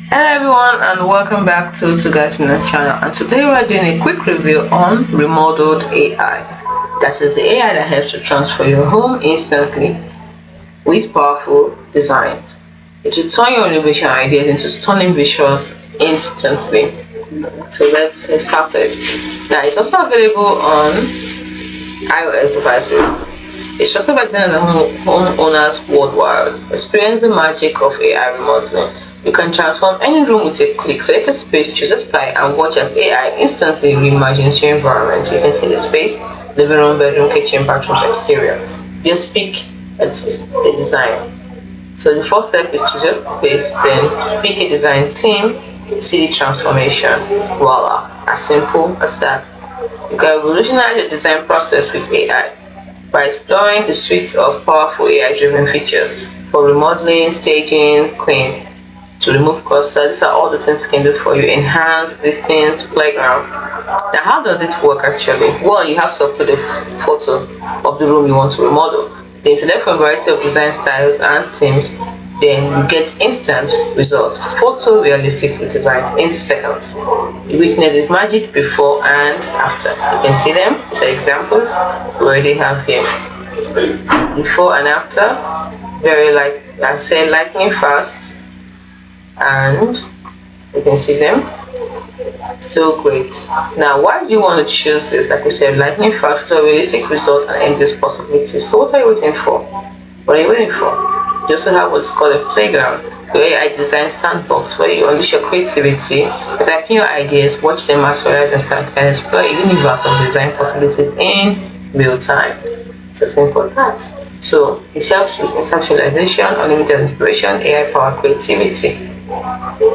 Hello everyone and welcome back to Twoguysfinance channel, and today we're doing a quick review on Remolded AI. That is the AI that helps to transfer your home instantly with powerful designs. It will turn your innovation ideas into stunning visuals instantly. So let's get started. Now it's also available on iOS devices. It's trusted by designers and homeowners worldwide. Experience the magic of AI remodeling. You can transform any room with a click, select a space, choose a style, and watch as AI instantly reimagines your environment. You can see the space, living room, bedroom, kitchen, bathrooms, exterior. Just pick a design. So the first step is to just base, then pick a design theme, see the transformation. Voila, as simple as that. You can revolutionize the design process with AI by exploring the suite of powerful AI-driven features for remodeling, staging, clean, to remove cluster. These are all the things it can do for you. Enhance, listings, playground. Now, how does it work actually? Well, you have to upload a photo of the room you want to remodel. Then select from a variety of design styles and themes. Then you get instant results. Photorealistic designs in seconds. You witness the magic before and after. You can see them. These are examples we already have here. Before and after. Very lightning fast, and you can see them. So great. Now, why do you want to choose this? Like we said, lightning fast, with a realistic result and endless possibilities. So what are you waiting for? What are you waiting for? You also have what's called a playground, where I design sandbox, where you unleash your creativity, type in your ideas, watch them materialize and start and explore a universe of design possibilities in real time. It's as simple as that. So it helps with instant visualization, unlimited inspiration, AI powered creativity.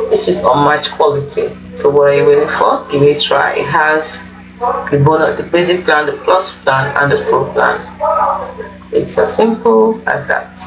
This is unmatched quality. So what are you waiting for? Give it a try. It has the basic plan, the plus plan, and the pro plan. It's as simple as that.